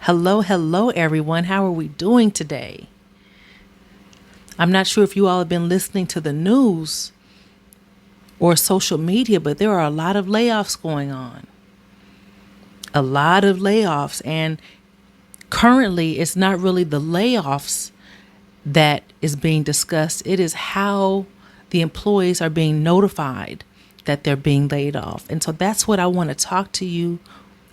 Hello, everyone. How are we doing today? I'm not sure if you all have been listening to the news or social media, but there are a lot of layoffs going on. A lot of layoffs. And currently, it's not really the layoffs that is being discussed. It is how the employees are being notified that they're being laid off. And so that's what I want to talk to you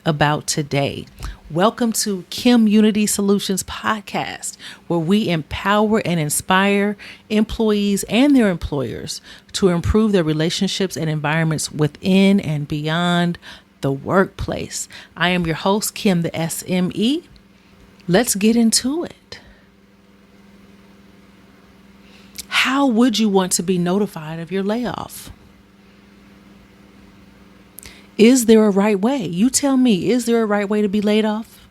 about today. Welcome to KimUnity Soulutions Podcast, where we empower and inspire employees and their employers to improve their relationships and environments within and beyond the workplace. I am your host, Kim the SME. Let's get into it. How would you want to be notified of your layoff? Is there a right way? You tell me, is there a right way to be laid off?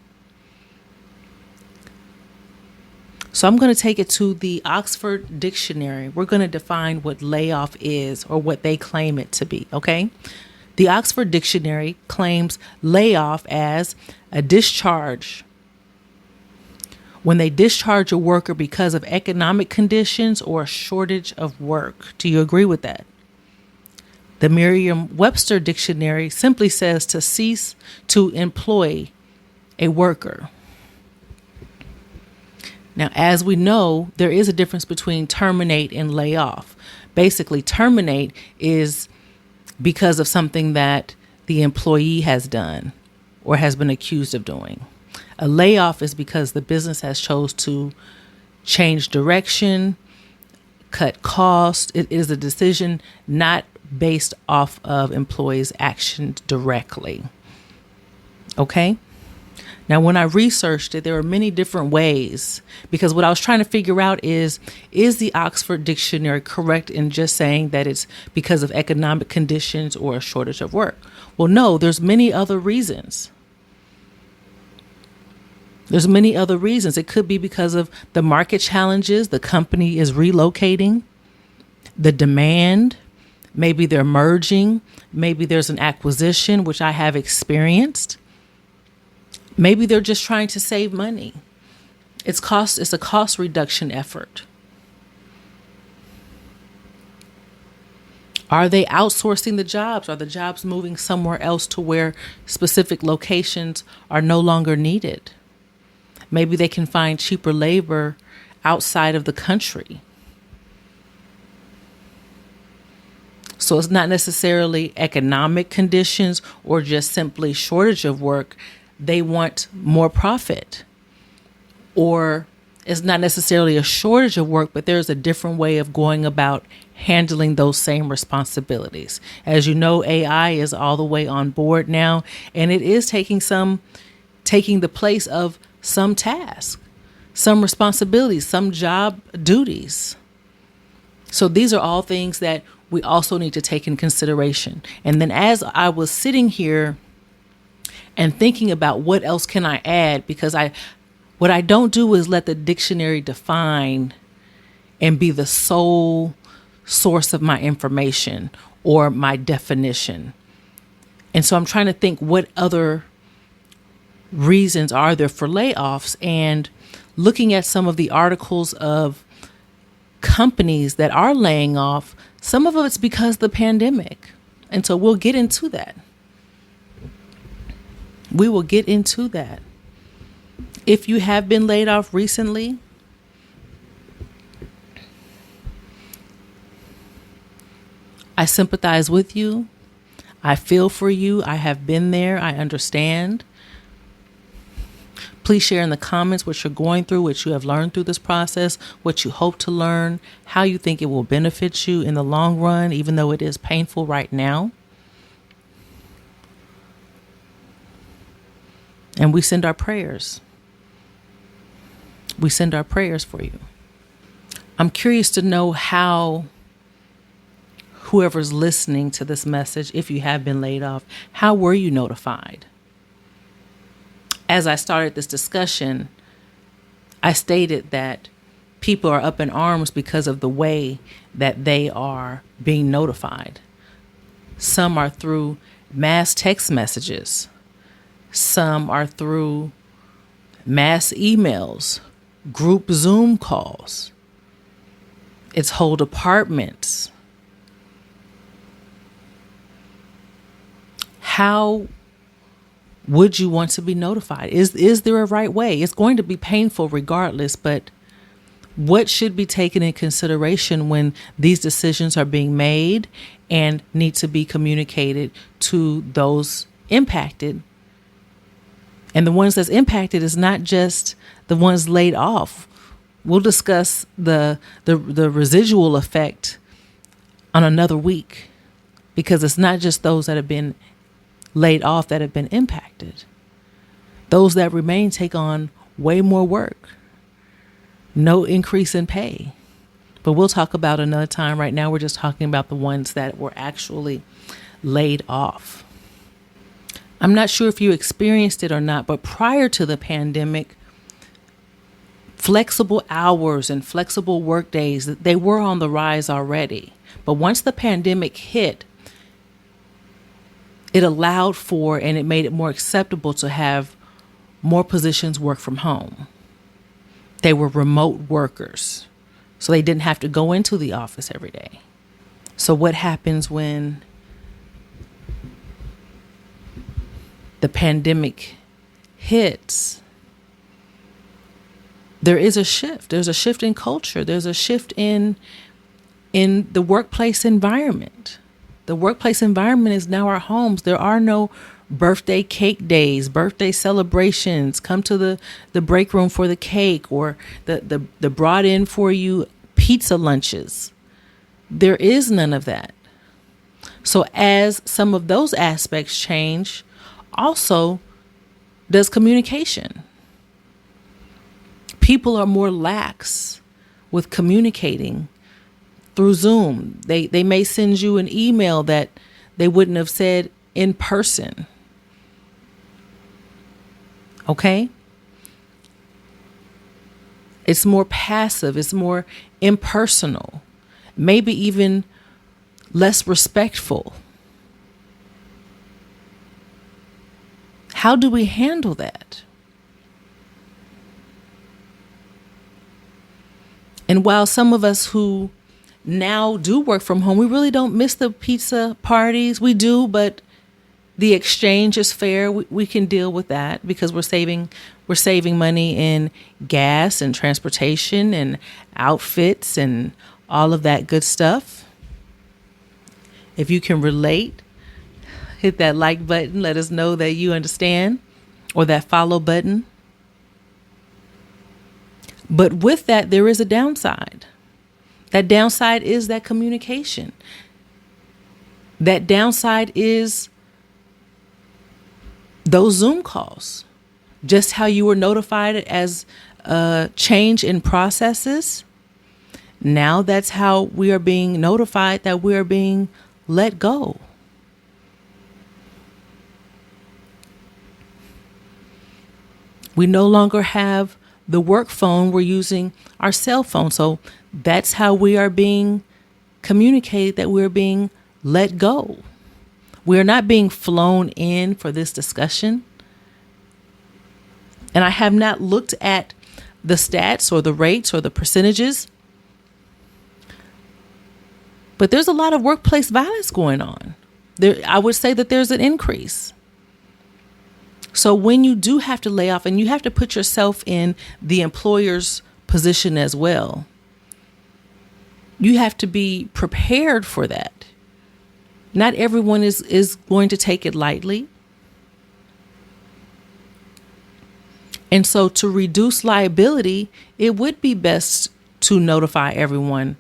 So I'm going to take it to the Oxford Dictionary. We're going to define what layoff is, or what they claim it to be, okay? The Oxford Dictionary claims layoff as a discharge. When they discharge a worker because of economic conditions or a shortage of work. Do you agree with that? The Merriam-Webster Dictionary simply says to cease to employ a worker. Now, as we know, there is a difference between terminate and lay off. Basically, terminate is because of something that the employee has done or has been accused of doing. A layoff is because the business has chose to change direction, cut costs. It is a decision not based off of employees' actions directly. Okay? Now, when I researched it, there were many different ways, because what I was trying to figure out is the Oxford Dictionary correct in just saying that it's because of economic conditions or a shortage of work? Well, no, there's many other reasons. There's many other reasons. It could be because of the market challenges, the company is relocating, the demand. Maybe they're merging. Maybe there's an acquisition, which I have experienced. Maybe they're just trying to save money. It's a cost reduction effort. Are they outsourcing the jobs? Are the jobs moving somewhere else to where specific locations are no longer needed? Maybe they can find cheaper labor outside of the country. So it's not necessarily economic conditions or just simply shortage of work. They want more profit. Or it's not necessarily a shortage of work, but there's a different way of going about handling those same responsibilities. As you know, AI is all the way on board now, and it is taking the place of some tasks, some responsibilities, some job duties. So these are all things that we also need to take in consideration. And then as I was sitting here and thinking about what else can I add, because what I don't do is let the dictionary define and be the sole source of my information or my definition. And so I'm trying to think, what other reasons are there for layoffs, and looking at some of the articles of companies that are laying off. Some of it's because of the pandemic. And so we'll get into that. We will get into that. If you have been laid off recently, I sympathize with you. I feel for you. I have been there. I understand. Please share in the comments what you're going through, what you have learned through this process, what you hope to learn, how you think it will benefit you in the long run, even though it is painful right now. And we send our prayers. We send our prayers for you. I'm curious to know how whoever's listening to this message, if you have been laid off, how were you notified? As I started this discussion, I stated that people are up in arms because of the way that they are being notified. Some are through mass text messages. Some are through mass emails, group Zoom calls. It's whole departments. How would you want to be notified? Is there a right way? It's going to be painful regardless, but what should be taken in consideration when these decisions are being made and need to be communicated to those impacted? And the ones that's impacted is not just the ones laid off. We'll discuss the residual effect on another week, because it's not just those that have been laid off that have been impacted. Those that remain take on way more work. No increase in pay. But we'll talk about another time. Right now, we're just talking about the ones that were actually laid off. I'm not sure if you experienced it or not, but prior to the pandemic, flexible hours and flexible work days, they were on the rise already. But once the pandemic hit, it allowed for and it made it more acceptable to have more positions work from home. They were remote workers, so they didn't have to go into the office every day. So what happens when the pandemic hits? There is a shift. There's a shift in culture. There's a shift in the workplace environment. The workplace environment is now our homes. There are no birthday cake days, birthday celebrations. Come to the break room for the cake, or the brought in for you pizza lunches. There is none of that. So as some of those aspects change, also does communication. People are more lax with communicating through Zoom. They may send you an email that they wouldn't have said in person. Okay? It's more passive. It's more impersonal. Maybe even less respectful. How do we handle that? And while some of us who now do work from home, we really don't miss the pizza parties. We do, but the exchange is fair. We can deal with that because we're saving money in gas and transportation and outfits and all of that good stuff. If you can relate, hit that like button. Let us know that you understand, or that follow button. But with that, there is a downside. That downside is that communication. That downside is those Zoom calls. Just how you were notified as a change in processes. Now that's how we are being notified that we are being let go. We no longer have the work phone. We're using our cell phone. So that's how we are being communicated that we're being let go. We're not being flown in for this discussion. And I have not looked at the stats or the rates or the percentages. But there's a lot of workplace violence going on. I would say that there's an increase. So when you do have to lay off, and you have to put yourself in the employer's position as well, you have to be prepared for that. Not everyone is going to take it lightly. And so to reduce liability, it would be best to notify everyone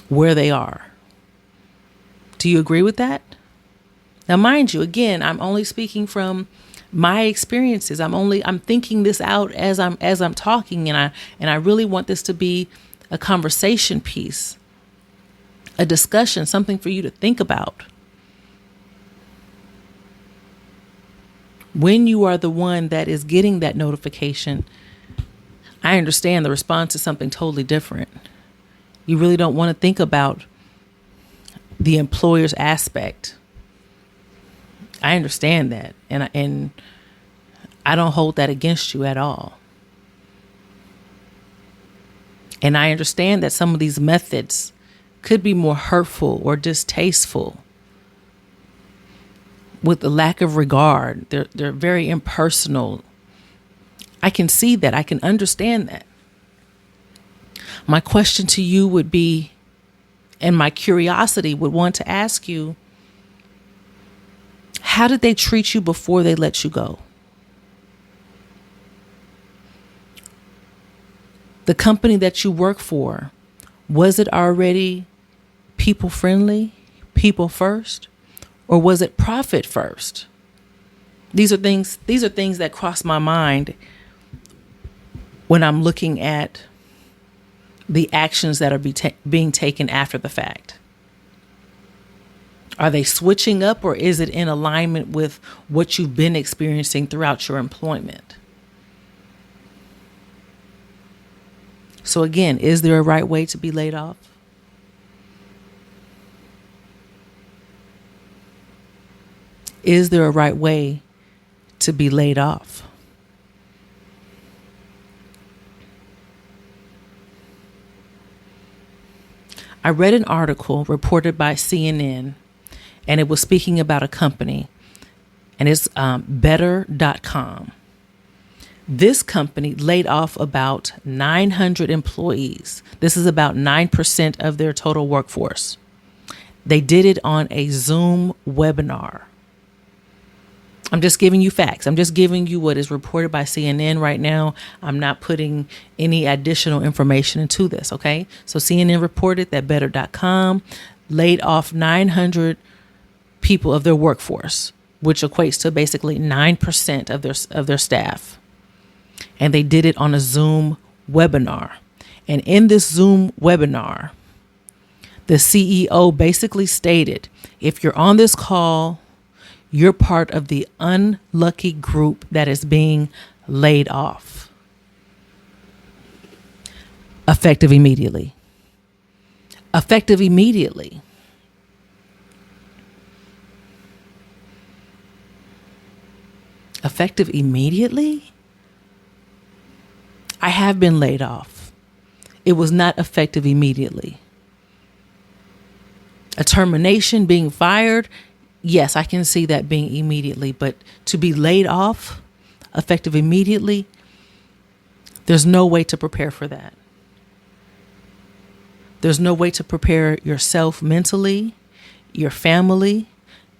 where they are. Do you agree with that? Now, mind you, again, I'm only speaking from my experiences. I'm thinking this out as I'm talking, and I really want this to be a conversation piece, a discussion, something for you to think about. When you are the one that is getting that notification, I understand the response is something totally different. You really don't want to think about the employer's aspect. I understand that. And I don't hold that against you at all. And I understand that some of these methods could be more hurtful or distasteful with the lack of regard. They're very impersonal. I can see that. I can understand that. My question to you would be, and my curiosity would want to ask you, how did they treat you before they let you go? The company that you work for, was it already people friendly, people first, or was it profit first? These are things that cross my mind when I'm looking at the actions that are being taken after the fact. Are they switching up, or is it in alignment with what you've been experiencing throughout your employment? So again, is there a right way to be laid off? Is there a right way to be laid off? I read an article reported by CNN, and it was speaking about a company, and it's better.com. This company laid off about 900 employees. This is about 9% of their total workforce. They did it on a Zoom webinar. I'm just giving you facts. I'm just giving you what is reported by CNN right now. I'm not putting any additional information into this, okay? So CNN reported that better.com laid off 900 people of their workforce, which equates to basically 9% of their staff. And they did it on a Zoom webinar. And in this Zoom webinar, the CEO basically stated, if you're on this call, you're part of the unlucky group that is being laid off. Effective immediately. Effective immediately. Effective immediately? I have been laid off. It was not effective immediately. A termination, being fired, yes, I can see that being immediately, but to be laid off, effective immediately, there's no way to prepare for that. There's no way to prepare yourself mentally, your family,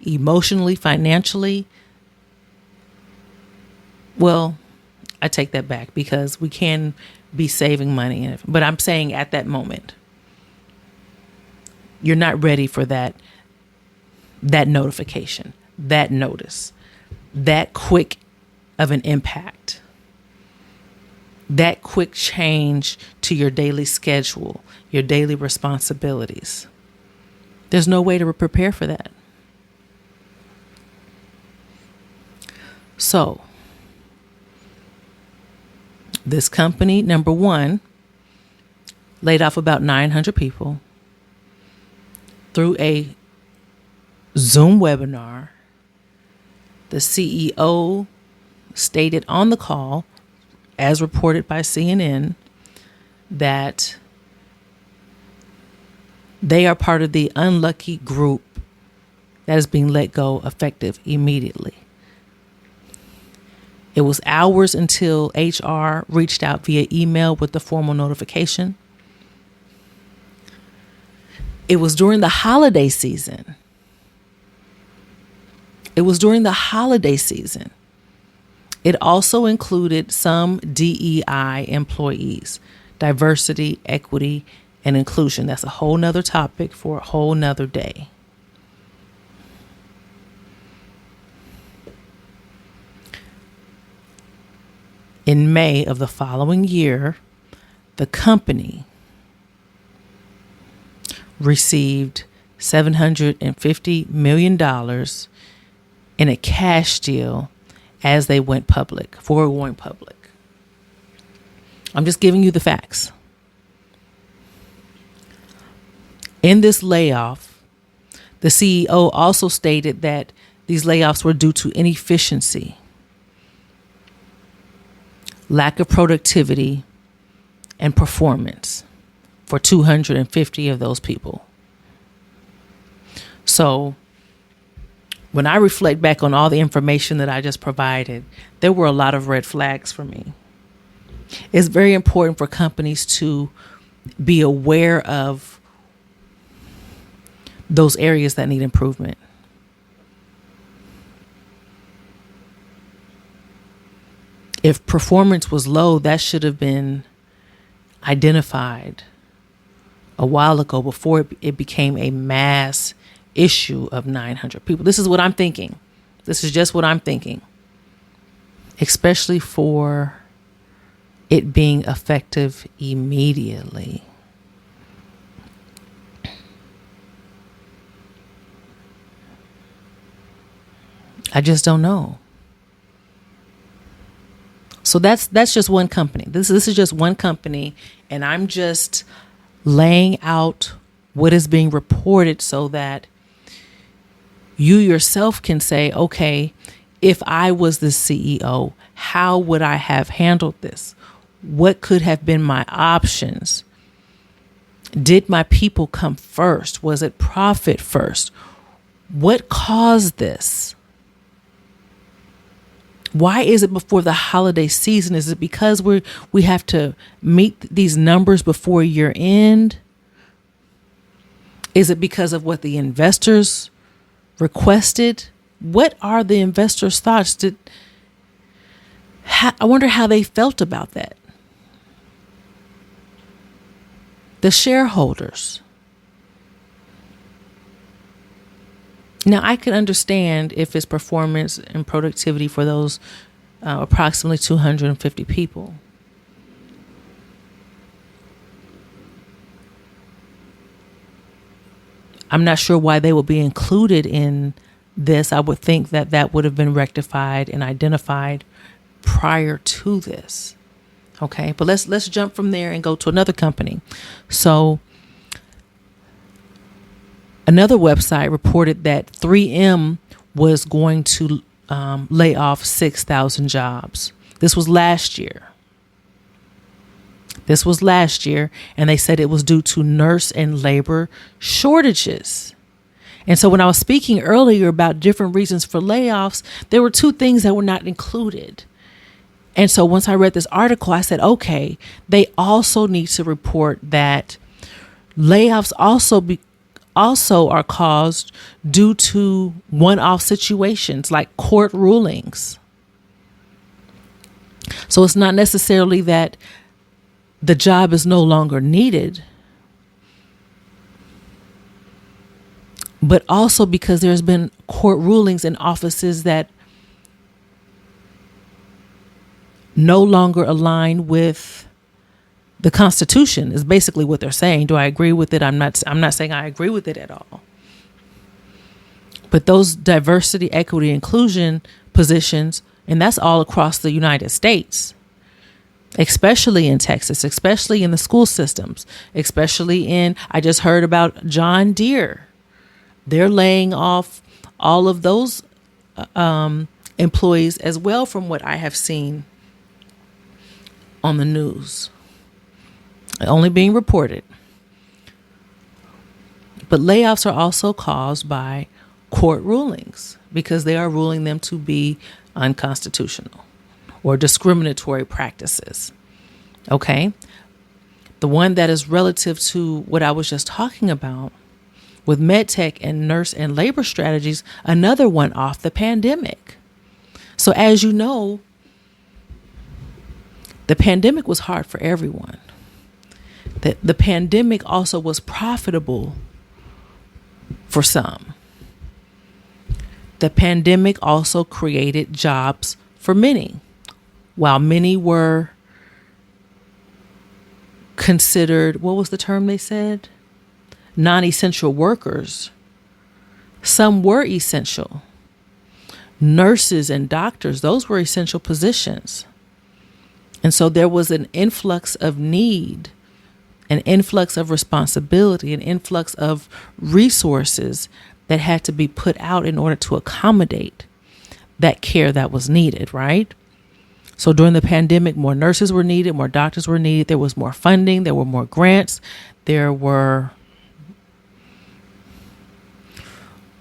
emotionally, financially. Well, I take that back, because we can be saving money. But I'm saying at that moment, you're not ready for that notification, that notice, that quick of an impact, that quick change to your daily schedule, your daily responsibilities. There's no way to prepare for that. So, this company, number one, laid off about 900 people through a Zoom webinar. The CEO stated on the call, as reported by CNN, that they are part of the unlucky group that is being let go effective immediately. It was hours until HR reached out via email with the formal notification. It was during the holiday season. It also included some DEI employees, diversity, equity, and inclusion. That's a whole nother topic for a whole nother day. In May of the following year, the company received $750 million in a cash deal as they went public, for going public. I'm just giving you the facts. In this layoff, the CEO also stated that these layoffs were due to inefficiency. lack of productivity and performance for 250 of those people. So when I reflect back on all the information that I just provided, there were a lot of red flags for me. It's very important for companies to be aware of those areas that need improvement. If performance was low, that should have been identified a while ago before it became a mass issue of 900 people. This is what I'm thinking. This is just what I'm thinking. Especially for it being effective immediately. I just don't know. So that's just one company. This is just one company, and I'm just laying out what is being reported so that you yourself can say, okay, if I was the CEO, how would I have handled this? What could have been my options? Did my people come first? Was it profit first? What caused this? Why is it before the holiday season? Is it because we have to meet these numbers before year end? Is it because of what the investors requested? What are the investors' thoughts? I wonder how they felt about that. The shareholders. Now, I can understand if it's performance and productivity for those approximately 250 people. I'm not sure why they will be included in this. I would think that would have been rectified and identified prior to this. Okay, but let's jump from there and go to another company. So another website reported that 3M was going to lay off 6,000 jobs. This was last year. And they said it was due to nurse and labor shortages. And so when I was speaking earlier about different reasons for layoffs, there were two things that were not included. And so once I read this article, I said, okay, they also need to report that layoffs also are caused due to one-off situations like court rulings. So it's not necessarily that the job is no longer needed, but also because there's been court rulings in offices that no longer align with the Constitution is basically what they're saying. Do I agree with it? I'm not saying I agree with it at all. But those diversity, equity, inclusion positions, and that's all across the United States, especially in Texas, especially in the school systems, I just heard about John Deere. They're laying off all of those employees as well, from what I have seen on the news. Only being reported. But layoffs are also caused by court rulings because they are ruling them to be unconstitutional or discriminatory practices. Okay? The one that is relative to what I was just talking about with medtech and nurse and labor strategies, another one off the pandemic. So as you know, the pandemic was hard for everyone. The pandemic also was profitable for some. The pandemic also created jobs for many. While many were considered, what was the term they said? Non-essential workers. Some were essential. Nurses and doctors, those were essential positions. And so there was an influx of need, an influx of responsibility, an influx of resources that had to be put out in order to accommodate that care that was needed, right? So during the pandemic, more nurses were needed, more doctors were needed. There was more funding. There were more grants. There were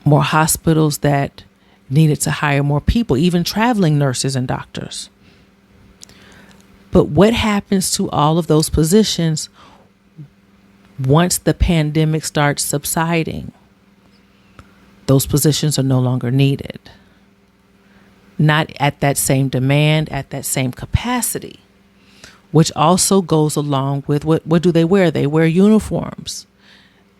more hospitals that needed to hire more people, even traveling nurses and doctors. But what happens to all of those positions once the pandemic starts subsiding? Those positions are no longer needed. Not at that same demand, at that same capacity, which also goes along with what do they wear? They wear uniforms.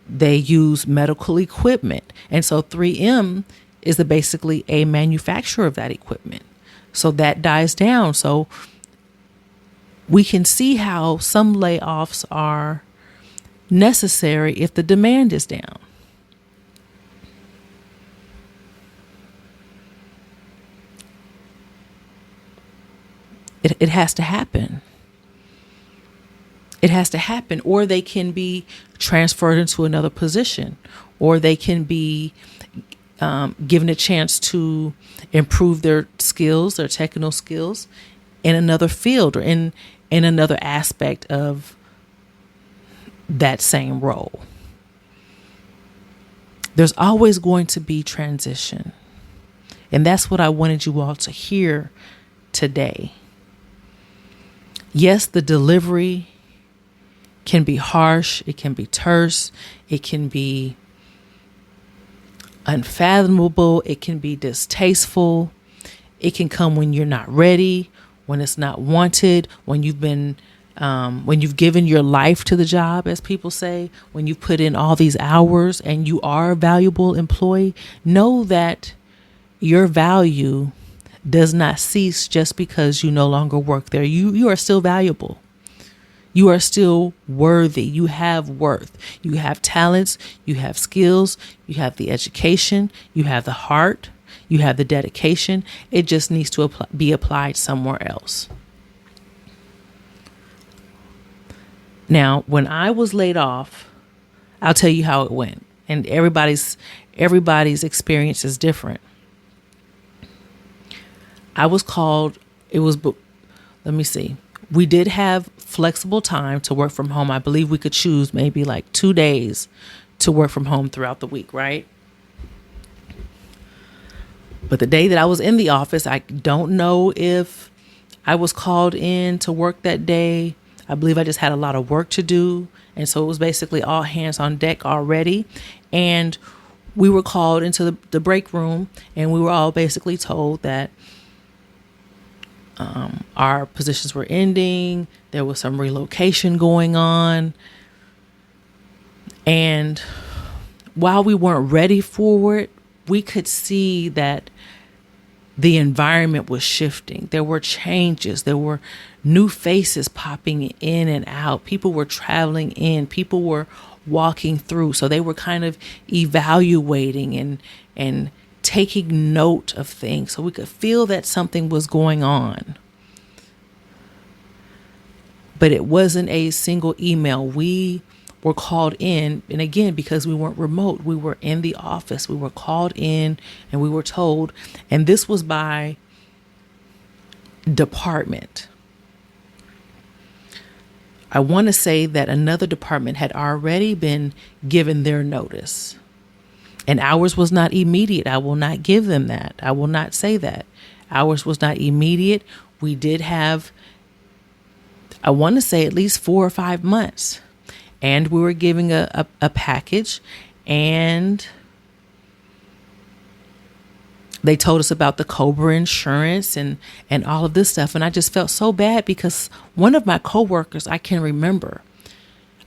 They use medical equipment. And so 3M is basically a manufacturer of that equipment. So that dies down. So we can see how some layoffs are necessary if the demand is down. It has to happen. It has to happen, or they can be transferred into another position, or they can be given a chance to improve their skills, their technical skills in another field or in another aspect of that same role. There's always going to be transition. And that's what I wanted you all to hear today. Yes, the delivery can be harsh, it can be terse, it can be unfathomable, it can be distasteful, it can come when you're not ready, when it's not wanted, when you've given your life to the job, as people say, when you put in all these hours and you are a valuable employee. Know that your value does not cease just because you no longer work there. You are still valuable. You are still worthy. You have worth. You have talents. You have skills. You have the education. You have the heart. You have the dedication. It just needs to be applied somewhere else. Now, when I was laid off, I'll tell you how it went. And everybody's experience is different. I was called, let me see. We did have flexible time to work from home. I believe we could choose maybe like 2 days to work from home throughout the week, right? But the day that I was in the office, I don't know if I was called in to work that day. I believe I just had a lot of work to do. And so it was basically all hands on deck already. And we were called into the break room, and we were all basically told that our positions were ending. There was some relocation going on. And while we weren't ready for it, we could see that the environment was shifting. There were changes. There were new faces popping in and out. People were traveling in. People were walking through. So they were kind of evaluating and taking note of things, so we could feel that something was going on. But it wasn't a single email. We were called in, and again, because we weren't remote, we were in the office. We were called in and we were told, and this was by department. I want to say that another department had already been given their notice. And ours was not immediate. I will not give them that. I will not say that. Ours was not immediate. We did have, I want to say, at least 4 or 5 months. And we were giving a package. And they told us about the COBRA insurance and all of this stuff. And I just felt so bad because one of my coworkers, I can remember,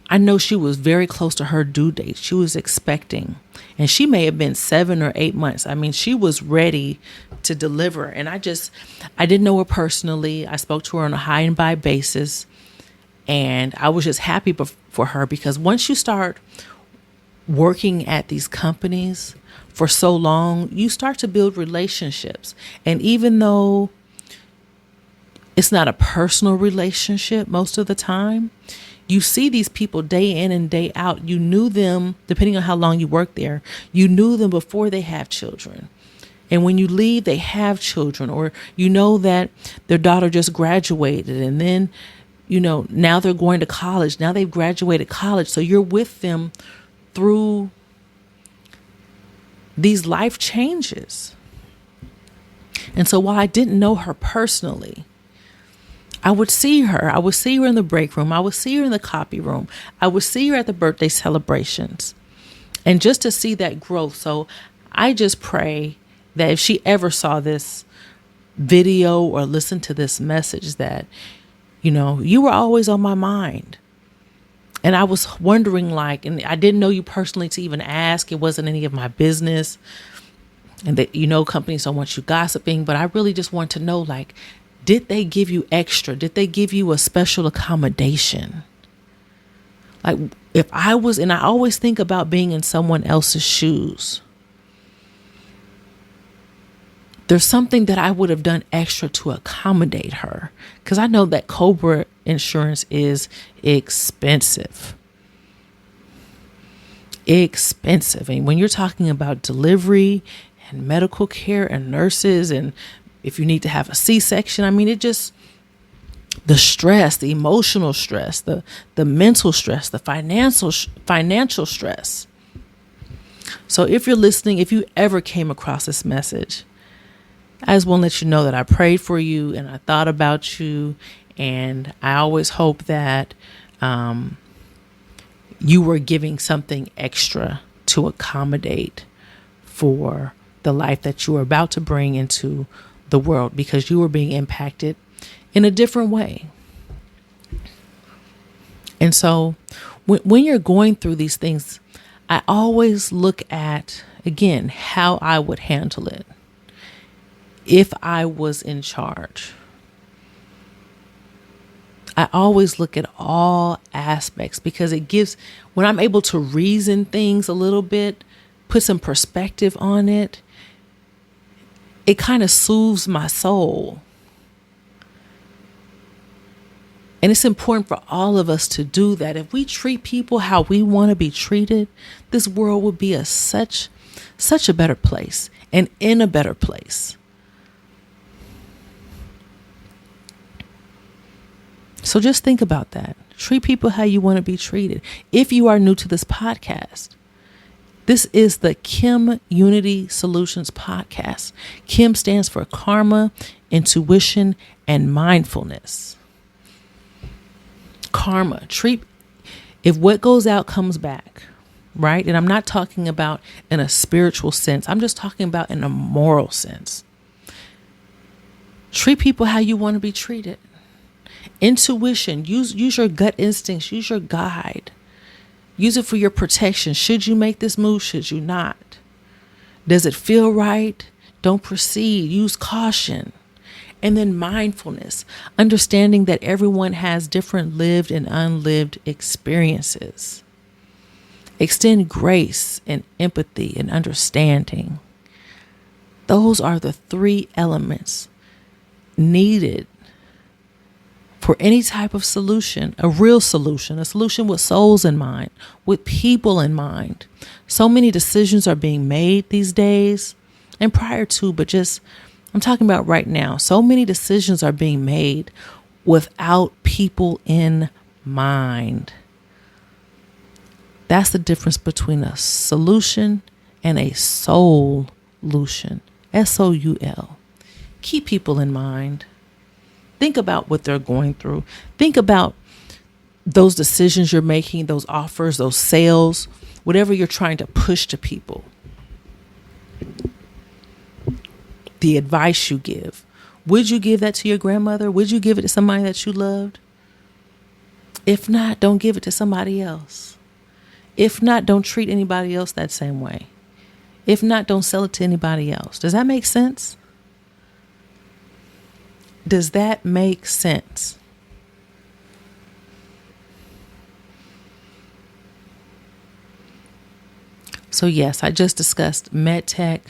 I know she was very close to her due date. She was expecting, and she may have been 7 or 8 months. I mean, she was ready to deliver. And I didn't know her personally. I spoke to her on a high and by basis. And I was just happy for her, because once you start working at these companies for so long, you start to build relationships. And even though it's not a personal relationship most of the time, you see these people day in and day out. You knew them, depending on how long you worked there, you knew them before they have children. And when you leave, they have children, or you know that their daughter just graduated, and then, now they're going to college. Now they've graduated college. So you're with them through these life changes. And so while I didn't know her personally, I would see her. I would see her in the break room. I would see her in the copy room. I would see her at the birthday celebrations. And just to see that growth. So I just pray that if she ever saw this video or listened to this message, that, you were always on my mind. And I was wondering, and I didn't know you personally to even ask. It wasn't any of my business. And that, companies don't want you gossiping, but I really just want to know, did they give you extra? Did they give you a special accommodation? If I was, and I always think about being in someone else's shoes. There's something that I would have done extra to accommodate her, because I know that COBRA insurance is expensive. And when you're talking about delivery and medical care and nurses, and if you need to have a C-section, the stress, the emotional stress, the mental stress, the financial stress. So if you're listening, if you ever came across this message, I just want to let you know that I prayed for you and I thought about you. And I always hope that you were giving something extra to accommodate for the life that you were about to bring into the world, because you were being impacted in a different way. And so when you're going through these things, I always look at, again, how I would handle it if I was in charge. I always look at all aspects, because it gives, when I'm able to reason things a little bit, put some perspective on it, it kind of soothes my soul. And it's important for all of us to do that. If we treat people how we want to be treated, this world would be such a better place, and in a better place. So just think about that. Treat people how you want to be treated. If you are new to this podcast, this is the KimUnity Soulutions Podcast. Kim stands for karma, intuition, and mindfulness. Karma. If what goes out comes back, right? And I'm not talking about in a spiritual sense. I'm just talking about in a moral sense. Treat people how you want to be treated. Intuition. Use your gut instincts. Use your guide. Use it for your protection. Should you make this move? Should you not? Does it feel right? Don't proceed. Use caution. And then mindfulness. Understanding that everyone has different lived and unlived experiences. Extend grace and empathy and understanding. Those are the 3 elements needed for any type of solution, a real solution, a solution with souls in mind, with people in mind. So many decisions are being made these days, and prior to, but just, I'm talking about right now. So many decisions are being made without people in mind. That's the difference between a solution and a soul-lution. S-O-U-L. Keep people in mind. Think about what they're going through. Think about those decisions you're making, those offers, those sales, whatever you're trying to push to people. The advice you give. Would you give that to your grandmother? Would you give it to somebody that you loved? If not, don't give it to somebody else. If not, don't treat anybody else that same way. If not, don't sell it to anybody else. Does that make sense? Does that make sense? So yes, I just discussed MedTech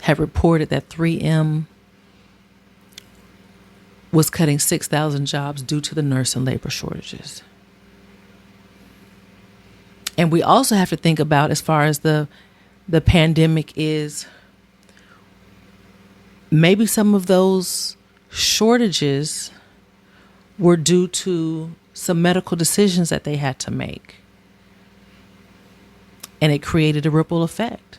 have reported that 3M was cutting 6,000 jobs due to the nurse and labor shortages. And we also have to think about, as far as the pandemic is, maybe some of those shortages were due to some medical decisions that they had to make. And it created a ripple effect.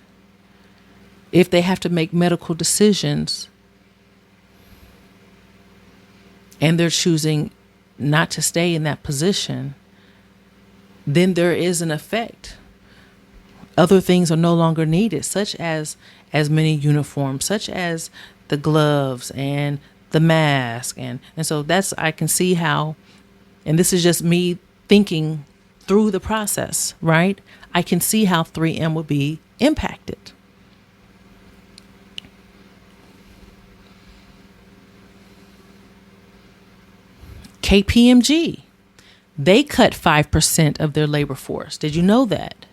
If they have to make medical decisions and they're choosing not to stay in that position, then there is an effect. Other things are no longer needed, such as many uniforms, such as the gloves and the mask. And so I can see how, and this is just me thinking through the process, right? I can see how 3M would be impacted. KPMG, they cut 5% of their labor force. Did you know that?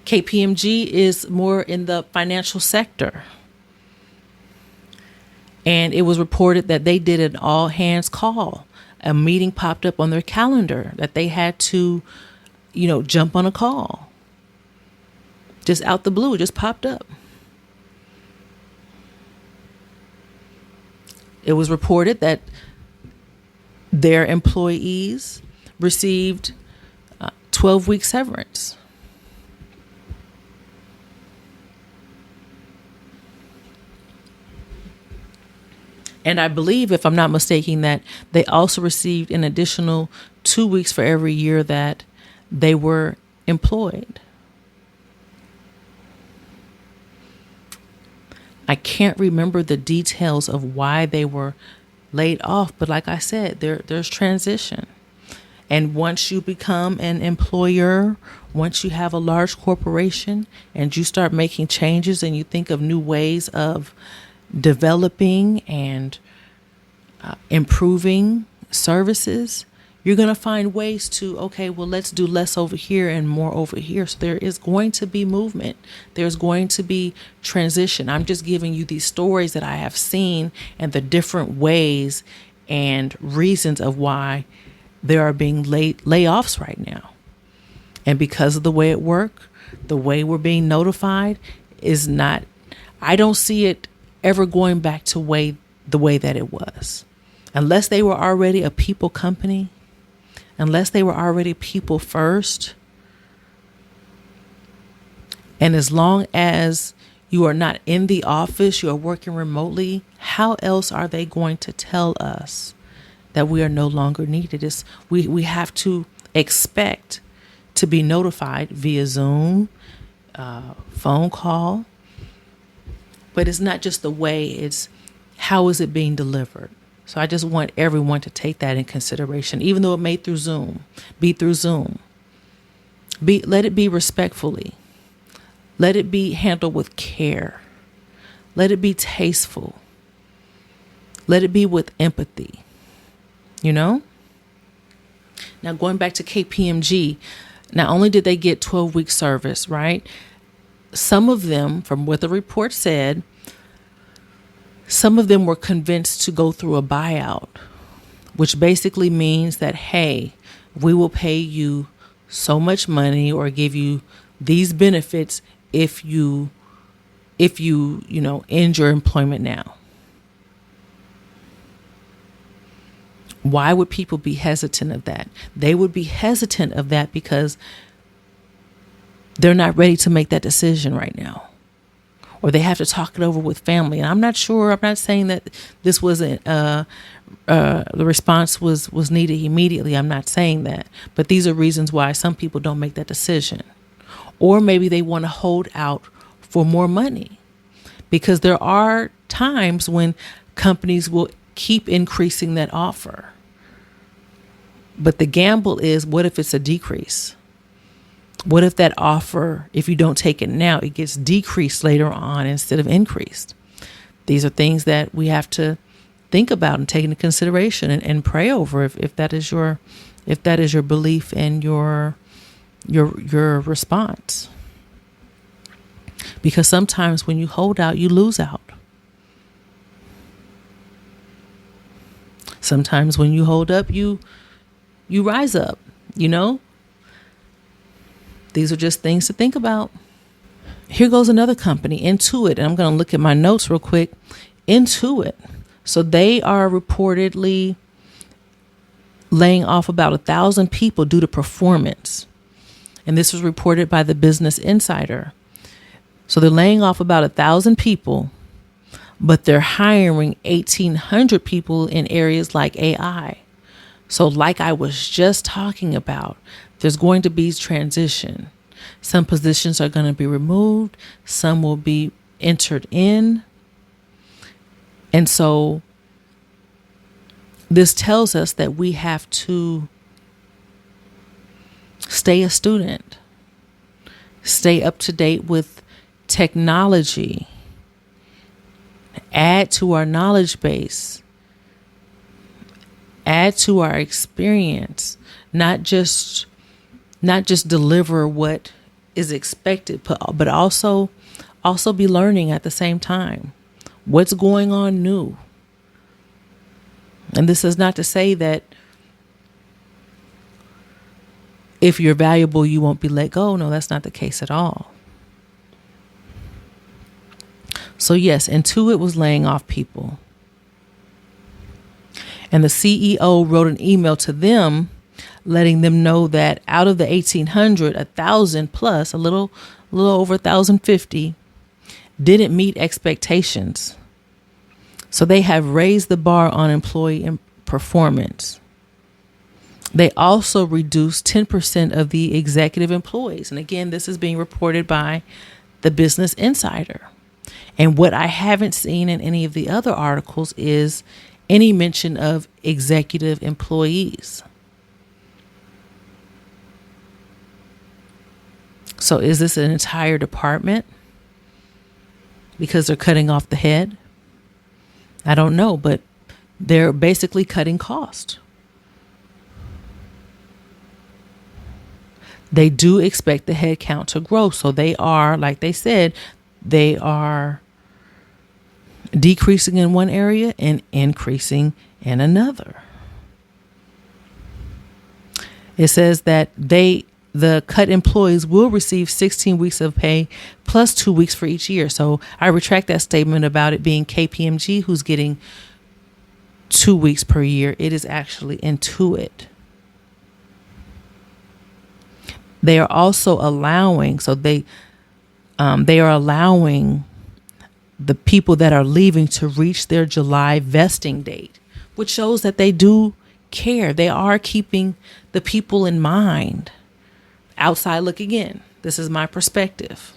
KPMG is more in the financial sector. And it was reported that they did an all hands call. A meeting popped up on their calendar that they had to, jump on a call. Just out the blue, it just popped up. It was reported that their employees received 12-week severance. And I believe, if I'm not mistaken, that they also received an additional 2 weeks for every year that they were employed. I can't remember the details of why they were laid off, but like I said, there's transition. And once you become an employer, once you have a large corporation and you start making changes and you think of new ways of developing and improving services, you're going to find ways to, okay, well, let's do less over here and more over here. So there is going to be movement. There's going to be transition. I'm just giving you these stories that I have seen and the different ways and reasons of why there are being layoffs right now. And because of the way it works, the way we're being notified is not, I don't see it ever going back to the way that it was. Unless they were already a people company, unless they were already people first, and as long as you are not in the office, you are working remotely, how else are they going to tell us that we are no longer needed? We have to expect to be notified via Zoom, phone call. But it's not just the way, it's how is it being delivered. So I just want everyone to take that in consideration, even though it may be through Zoom. Let it be respectfully. Let it be handled with care. Let it be tasteful. Let it be with empathy. Now going back to KPMG, not only did they get 12-week service, right? Some of them, from what the report said, some of them were convinced to go through a buyout, which basically means that, hey, we will pay you so much money or give you these benefits if you end your employment now. Why would people be hesitant of that? They would be hesitant of that because they're not ready to make that decision right now. Or they have to talk it over with family. And I'm not saying that this wasn't, the response was needed immediately. I'm not saying that. But these are reasons why some people don't make that decision. Or maybe they want to hold out for more money. Because there are times when companies will keep increasing that offer. But the gamble is, what if it's a decrease? What if that offer, if you don't take it now, it gets decreased later on instead of increased? These are things that we have to think about and take into consideration and pray over if that is your belief and your response. Because sometimes when you hold out, you lose out. Sometimes when you hold up, you rise up, These are just things to think about. Here goes another company, Intuit, and I'm going to look at my notes real quick. Intuit. So they are reportedly laying off about 1,000 people due to performance. And this was reported by the Business Insider. So they're laying off about 1,000 people, but they're hiring 1,800 people in areas like AI. So like I was just talking about, there's going to be transition. Some positions are going to be removed. Some will be entered in. And so this tells us that we have to stay a student, stay up to date with technology, add to our knowledge base, add to our experience, not just deliver what is expected, but also be learning at the same time. What's going on new? And this is not to say that if you're valuable, you won't be let go. No, that's not the case at all. So yes, Intuit was laying off people. And the CEO wrote an email to them letting them know that out of the 1,800, 1,000 plus, a little over 1,050 didn't meet expectations. So they have raised the bar on employee performance. They also reduced 10% of the executive employees. And again, this is being reported by the Business Insider. And what I haven't seen in any of the other articles is any mention of executive employees. So is this an entire department because they're cutting off the head? I don't know, but they're basically cutting cost. They do expect the head count to grow. So they are, like they said, they are decreasing in one area and increasing in another. It says that the cut employees will receive 16 weeks of pay plus 2 weeks for each year. So I retract that statement about it being KPMG who's getting 2 weeks per year. It is actually Intuit. They are also allowing, they are allowing the people that are leaving to reach their July vesting date, which shows that they do care. They are keeping the people in mind. Outside looking in. This is my perspective.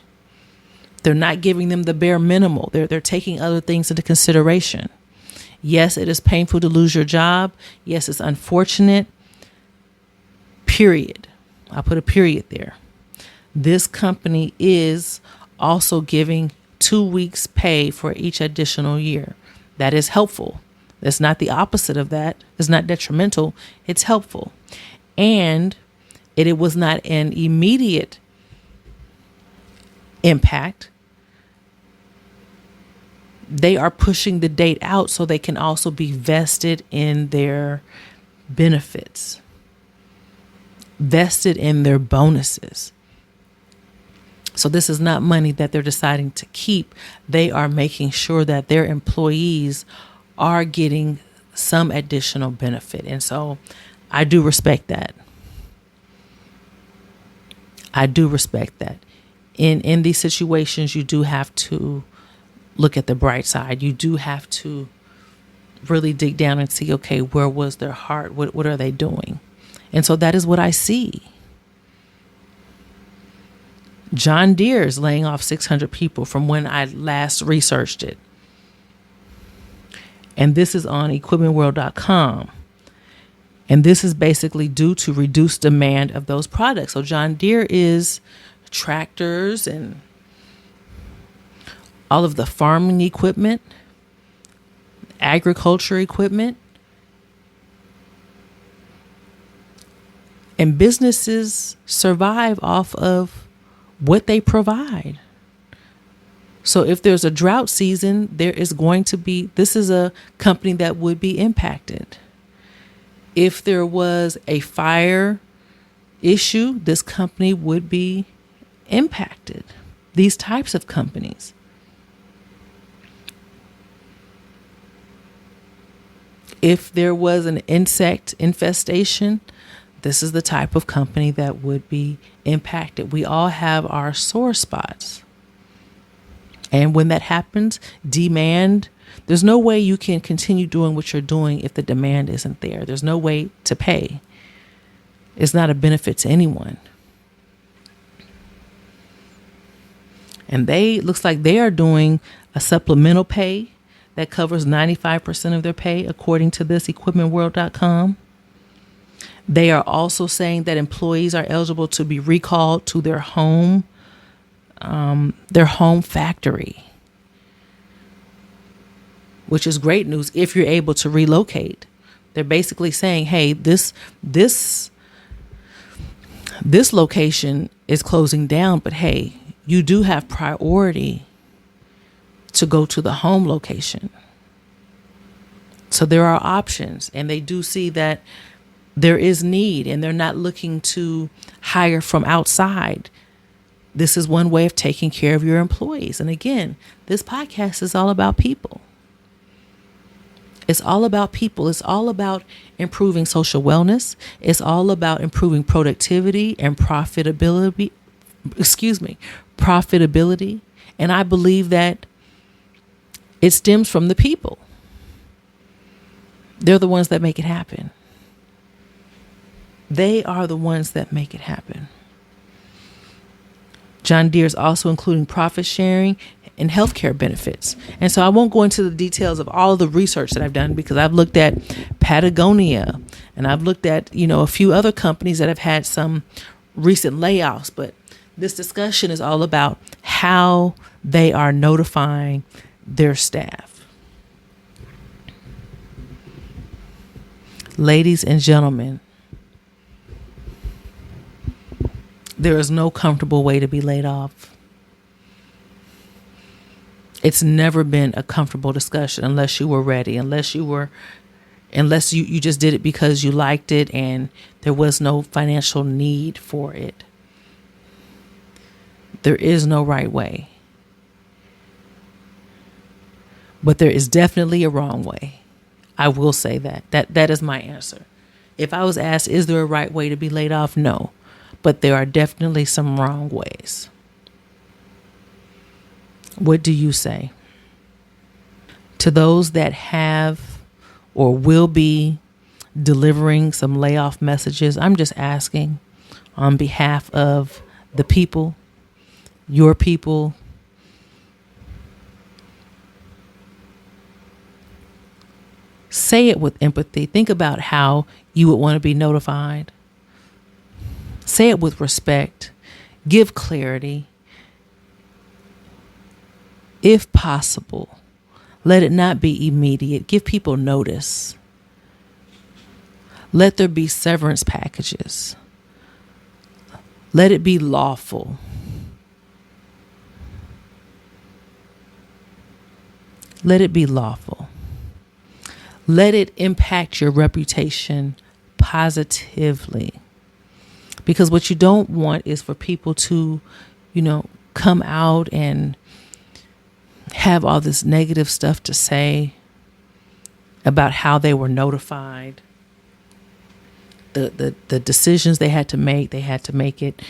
They're not giving them the bare minimal. They're taking other things into consideration. Yes, it is painful to lose your job. Yes, it's unfortunate. Period. I'll put a period there. This company is also giving 2 weeks pay for each additional year. That is helpful. It's not the opposite of that. It's not detrimental. It's helpful. And it was not an immediate impact. They are pushing the date out so they can also be vested in their benefits, vested in their bonuses. So this is not money that they're deciding to keep. They are making sure that their employees are getting some additional benefit. And so I do respect that. I do respect that. In these situations, you do have to look at the bright side. You do have to really dig down and see, okay, where was their heart? What are they doing? And so that is what I see. John Deere is laying off 600 people from when I last researched it. And this is on equipmentworld.com. And this is basically due to reduced demand of those products. So John Deere is tractors and all of the farming equipment, agriculture equipment. And businesses survive off of what they provide. So if there's a drought season, this is a company that would be impacted. If there was a fire issue, this company would be impacted. These types of companies. If there was an insect infestation, this is the type of company that would be impacted. We all have our sore spots. And when that happens, demand, there's no way you can continue doing what you're doing if the demand isn't there. There's no way to pay. It's not a benefit to anyone. And looks like they are doing a supplemental pay that covers 95% of their pay, according to this equipmentworld.com. They are also saying that employees are eligible to be recalled to their home factory, which is great news if you're able to relocate. They're basically saying, hey, this location is closing down, but hey, you do have priority to go to the home location. So there are options, and they do see that there is need, and they're not looking to hire from outside. This is one way of taking care of your employees. And again, this podcast is all about people. It's all about people. It's all about improving social wellness. It's all about improving productivity and profitability. And I believe that it stems from the people. They're the ones that make it happen. They are the ones that make it happen. John Deere is also including profit sharing and healthcare benefits. And so I won't go into the details of all of the research that I've done, because I've looked at Patagonia and I've looked at, a few other companies that have had some recent layoffs. But this discussion is all about how they are notifying their staff. Ladies and gentlemen, there is no comfortable way to be laid off. It's never been a comfortable discussion unless you were ready, unless you just did it because you liked it and there was no financial need for it. There is no right way. But there is definitely a wrong way. I will say that. That is my answer. If I was asked, is there a right way to be laid off? No. But there are definitely some wrong ways. What do you say? To those that have or will be delivering some layoff messages, I'm just asking on behalf of the people, your people, say it with empathy. Think about how you would want to be notified. Say it with respect. Give clarity. If possible, let it not be immediate. Give people notice. Let there be severance packages. Let it be lawful. Let it be lawful. Let it impact your reputation positively. Because what you don't want is for people to, come out and have all this negative stuff to say about how they were notified, the decisions they had to make it,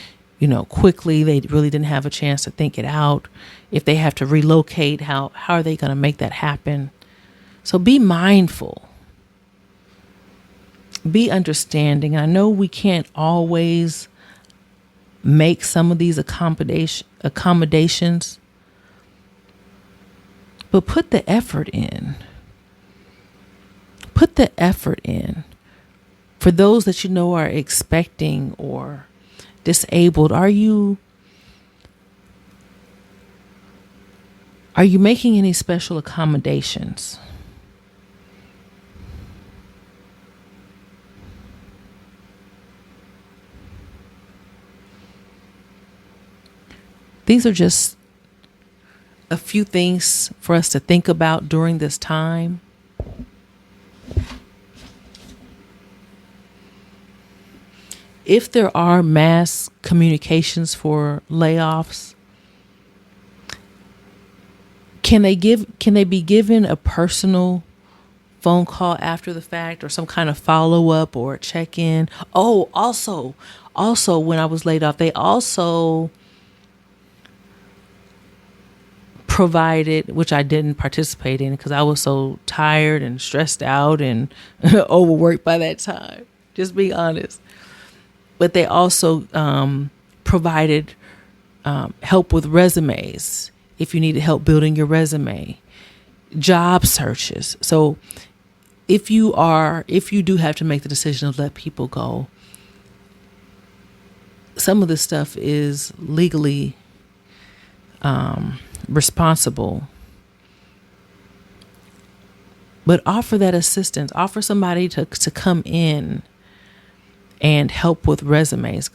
quickly. They really didn't have a chance to think it out. If they have to relocate, how are they going to make that happen? So be mindful. Be understanding. I know we can't always make some of these accommodations, but put the effort in. Put the effort in. For those that are expecting or disabled, are you making any special accommodations? These are just a few things for us to think about during this time. If there are mass communications for layoffs, can they be given a personal phone call after the fact or some kind of follow-up or check-in. Oh, also when I was laid off, they also provided, which I didn't participate in because I was so tired and stressed out and overworked by that time, just being honest. But they also provided help with resumes if you needed help building your resume, job searches. So if you do have to make the decision to let people go, some of this stuff is legally responsible. But offer that assistance. Offer somebody to come in and help with resumes.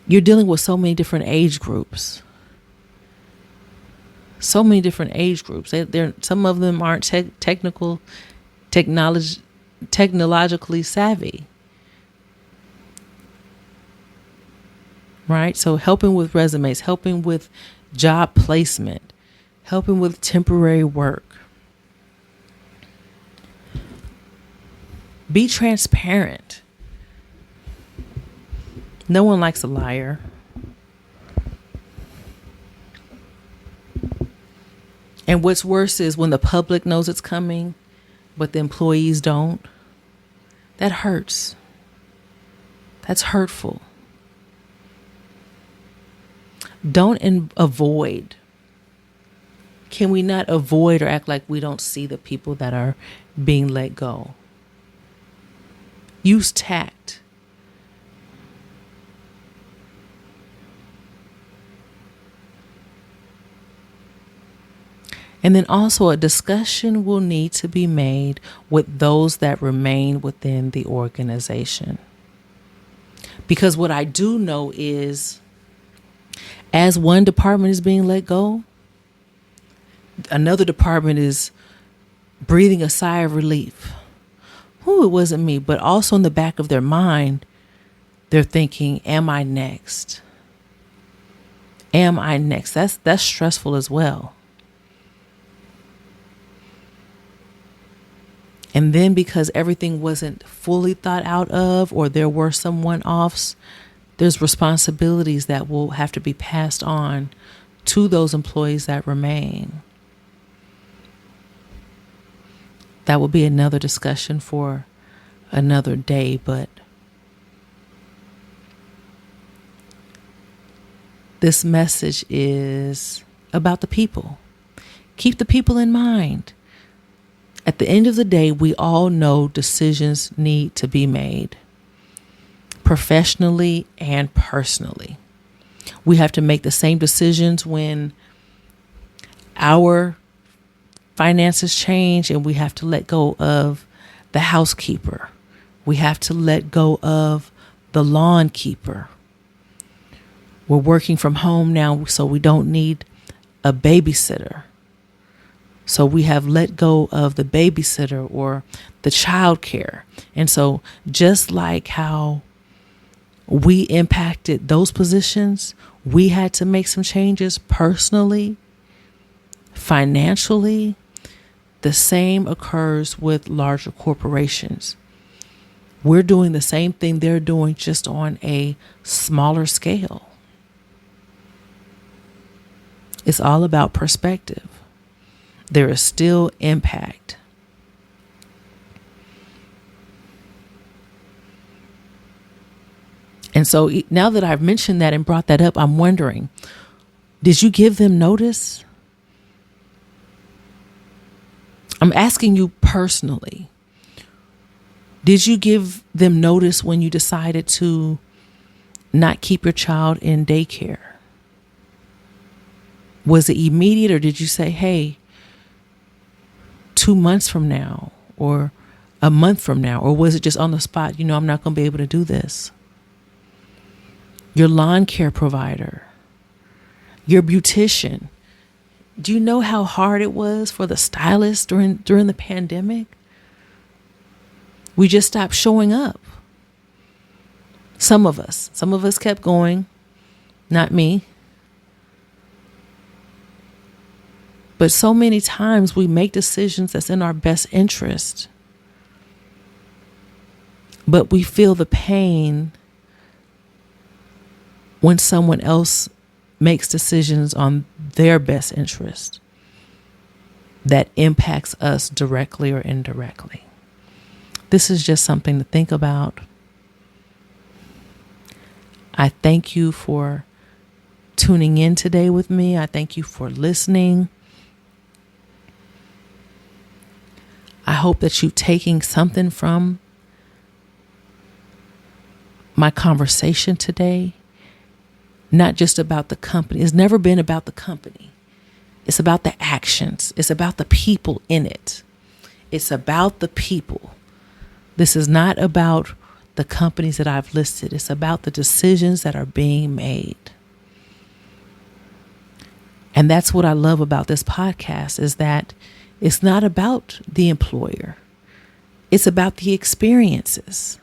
You're dealing with so many different age groups. Some of them aren't technologically savvy. Right? So helping with resumes, helping with job placement, helping with temporary work. Be transparent. No one likes a liar. And what's worse is when the public knows it's coming, but the employees don't. That hurts. That's hurtful. Don't avoid. Can we not avoid or act like we don't see the people that are being let go? Use tact. And then also a discussion will need to be made with those that remain within the organization. Because what I do know is, as one department is being let go, another department is breathing a sigh of relief. It wasn't me. But also in the back of their mind, they're thinking, am I next? Am I next? That's stressful as well. And then because everything wasn't fully thought out of, or there were some one-offs, there's responsibilities that will have to be passed on to those employees that remain. That will be another discussion for another day, but this message is about the people. Keep the people in mind. At the end of the day, we all know decisions need to be made, professionally and personally. We have to make the same decisions when our finances change and we have to let go of the housekeeper. We have to let go of the lawn keeper. We're working from home now, so we don't need a babysitter. So we have let go of the babysitter or the childcare. And so just like how we impacted those positions, we had to make some changes personally, financially. The same occurs with larger corporations. We're doing the same thing they're doing, just on a smaller scale. It's all about perspective. There is still impact. And so now that I've mentioned that and brought that up, I'm wondering, did you give them notice? I'm asking you personally. Did you give them notice when you decided to not keep your child in daycare? Was it immediate, or did you say, hey, 2 months from now or a month from now? Or was it just on the spot? I'm not going to be able to do this. Your lawn care provider, your beautician. Do you know how hard it was for the stylist during the pandemic? We just stopped showing up. Some of us kept going, not me. But so many times we make decisions that's in our best interest, but we feel the pain when someone else makes decisions on their best interest that impacts us directly or indirectly. This is just something to think about. I thank you for tuning in today with me. I thank you for listening. I hope that you're taking something from my conversation today, not just about the company. It's never been about the company. It's about the actions. It's about the people in it. It's about the people. This is not about the companies that I've listed. It's about the decisions that are being made. And that's what I love about this podcast, is that it's not about the employer. It's about the experiences.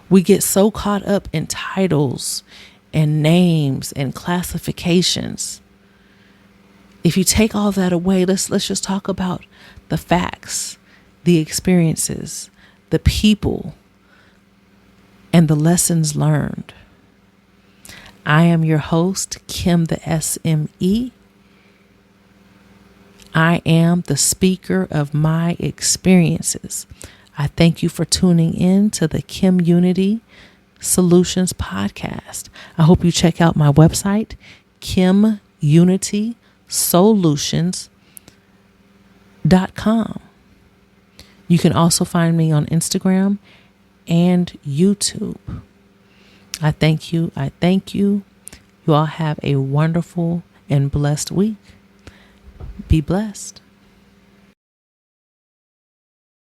We get so caught up in titles and names and classifications. If you take all that away, let's just talk about the facts, the experiences, the people, and the lessons learned. I am your host, Kim the SME. I am the speaker of my experiences. I thank you for tuning in to the KimUnity Soulutions Podcast. I hope you check out my website, KimUnity Soulutions.com. You can also find me on Instagram and YouTube. I thank you. You all have a wonderful and blessed week. Be blessed.